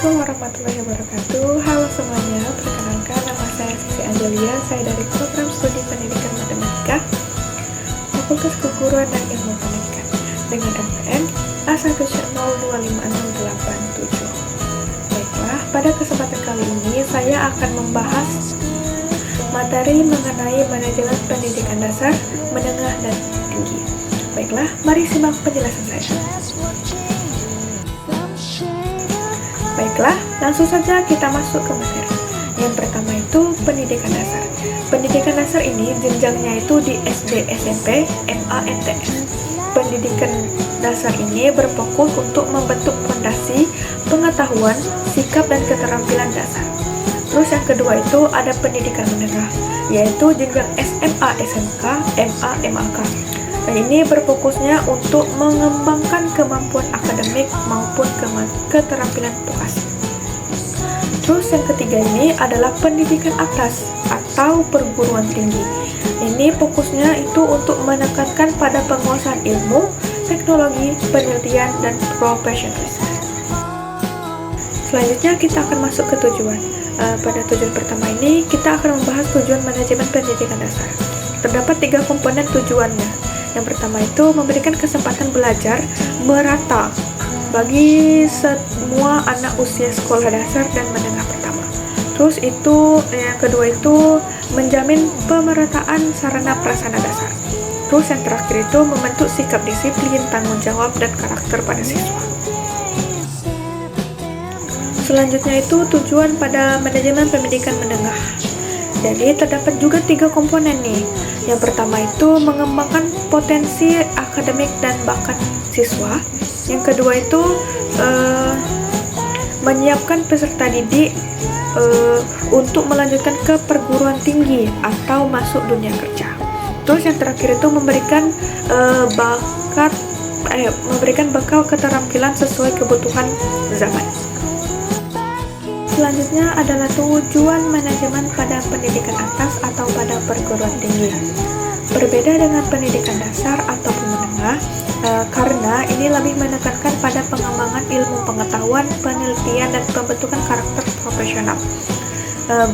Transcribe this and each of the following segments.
Assalamualaikum warahmatullahi wabarakatuh. Halo semuanya, perkenalkan nama saya Sisi Angelia. Saya dari Program Studi Pendidikan Matematika Fakultas Keguruan dan Ilmu Pendidikan dengan NPM A1C025687. Baiklah, pada kesempatan kali ini saya akan membahas materi mengenai manajemen pendidikan dasar, menengah, dan tinggi. Baiklah, mari simak penjelasan saya. Baiklah, langsung saja kita masuk ke materi. Yang pertama itu pendidikan dasar. Pendidikan dasar ini jenjangnya itu di SD, SMP, MA, MTS. Pendidikan dasar ini berfokus untuk membentuk fondasi pengetahuan, sikap, dan keterampilan dasar. Terus yang kedua itu ada pendidikan menengah, yaitu jenjang SMA, SMK, MA, MAK. Nah, ini berfokusnya untuk mengembangkan kemampuan akademik maupun keterampilan vokasi. Terus yang ketiga ini adalah pendidikan atas atau perguruan tinggi. Ini fokusnya itu untuk menekankan pada penguasaan ilmu, teknologi, penelitian, dan profesionalis. Selanjutnya kita akan masuk ke tujuan. Pada tujuan pertama ini kita akan membahas tujuan manajemen pendidikan dasar. Terdapat 3 komponen tujuannya. Yang pertama itu memberikan kesempatan belajar merata bagi semua anak usia sekolah dasar dan menengah pertama. Terus itu yang kedua itu menjamin pemerataan sarana prasarana dasar. Terus yang terakhir itu membentuk sikap disiplin, tanggung jawab, dan karakter pada siswa. Selanjutnya itu tujuan pada manajemen pendidikan menengah. Jadi terdapat juga 3 komponen nih. Yang pertama itu mengembangkan potensi akademik dan bakat siswa. Yang kedua itu menyiapkan peserta didik untuk melanjutkan ke perguruan tinggi atau masuk dunia kerja. Terus yang terakhir itu memberikan bekal keterampilan sesuai kebutuhan zaman. Selanjutnya adalah tujuan manajemen pada pendidikan atas atau pada perguruan tinggi. Berbeda dengan pendidikan dasar ataupun menengah, karena ini lebih menekankan pada pengembangan ilmu pengetahuan, penelitian, dan pembentukan karakter profesional.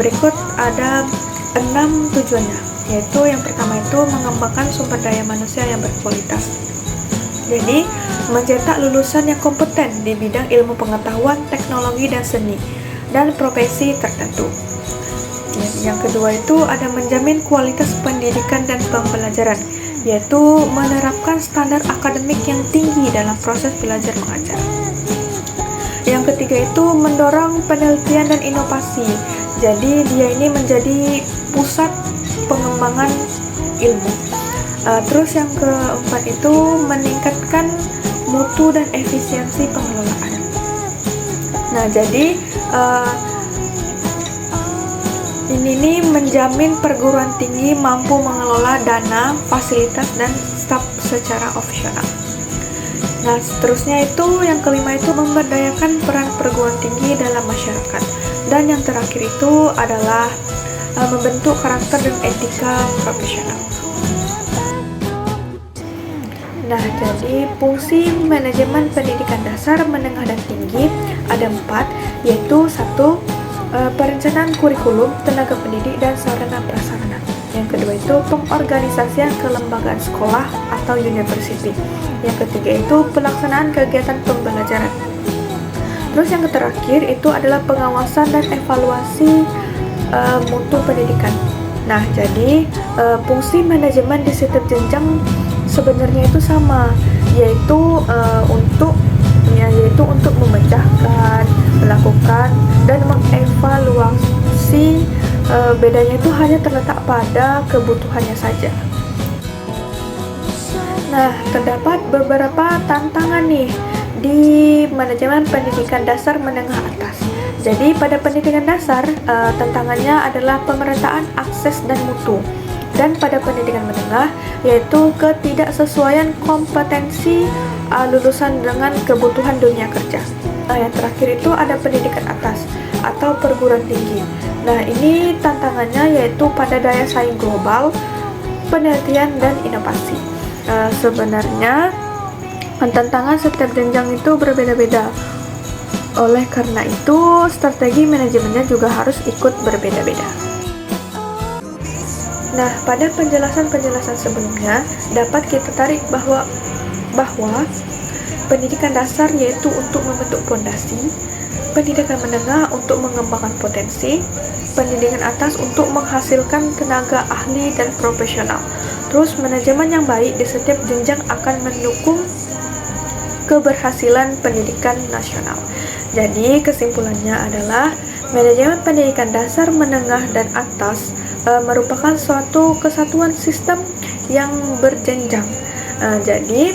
Berikut ada 6 tujuannya, yaitu yang pertama itu mengembangkan sumber daya manusia yang berkualitas. Jadi, mencetak lulusan yang kompeten di bidang ilmu pengetahuan, teknologi, dan seni, dan profesi tertentu. Yang kedua itu ada menjamin kualitas pendidikan dan pembelajaran, yaitu menerapkan standar akademik yang tinggi dalam proses belajar mengajar. Yang ketiga itu mendorong penelitian dan inovasi. Jadi dia ini menjadi pusat pengembangan ilmu. Terus yang keempat itu meningkatkan mutu dan efisiensi pengelolaan. Nah, jadi ini menjamin perguruan tinggi mampu mengelola dana, fasilitas, dan staf secara opsional. Nah, seterusnya itu yang kelima itu memberdayakan peran perguruan tinggi dalam masyarakat. Dan yang terakhir itu adalah membentuk karakter dan etika profesional. Nah, jadi fungsi manajemen pendidikan dasar, menengah, dan tinggi ada 4, yaitu 1. Perencanaan kurikulum, tenaga pendidik, dan sarana prasarana. Yang kedua itu pengorganisasian kelembagaan sekolah atau university. Yang ketiga itu pelaksanaan kegiatan pembelajaran. Terus yang terakhir itu adalah pengawasan dan evaluasi mutu pendidikan. Nah, jadi fungsi manajemen di setiap jenjang sebenarnya itu sama, yaitu untuk memecahkan, melakukan, dan mengevaluasi. Bedanya itu hanya terletak pada kebutuhannya saja. Nah, terdapat beberapa tantangan nih di manajemen pendidikan dasar menengah atas. Jadi pada pendidikan dasar tantangannya adalah pemerataan akses dan mutu. Dan pada pendidikan menengah yaitu ketidaksesuaian kompetensi lulusan dengan kebutuhan dunia kerja. Nah, yang terakhir itu ada pendidikan atas atau perguruan tinggi. Nah, ini tantangannya yaitu pada daya saing global, penelitian, dan inovasi. Sebenarnya tantangan setiap jenjang itu berbeda-beda. Oleh karena itu, strategi manajemennya juga harus ikut berbeda-beda. Nah, pada penjelasan-penjelasan sebelumnya dapat kita tarik bahwa pendidikan dasar yaitu untuk membentuk fondasi, pendidikan menengah untuk mengembangkan potensi, pendidikan atas untuk menghasilkan tenaga ahli dan profesional. Terus manajemen yang baik di setiap jenjang akan mendukung keberhasilan pendidikan nasional. Jadi kesimpulannya adalah manajemen pendidikan dasar, menengah, dan atas merupakan suatu kesatuan sistem yang berjenjang. Jadi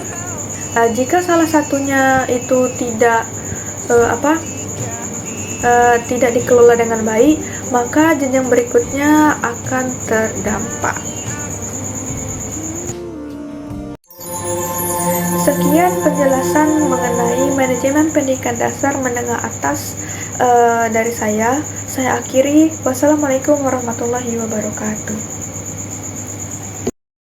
jika salah satunya itu tidak dikelola dengan baik, maka jenjang berikutnya akan terdampak. Sekian penjelasan mengenai manajemen pendidikan dasar, menengah, atas dari saya. Saya akhiri. Wassalamualaikum warahmatullahi wabarakatuh.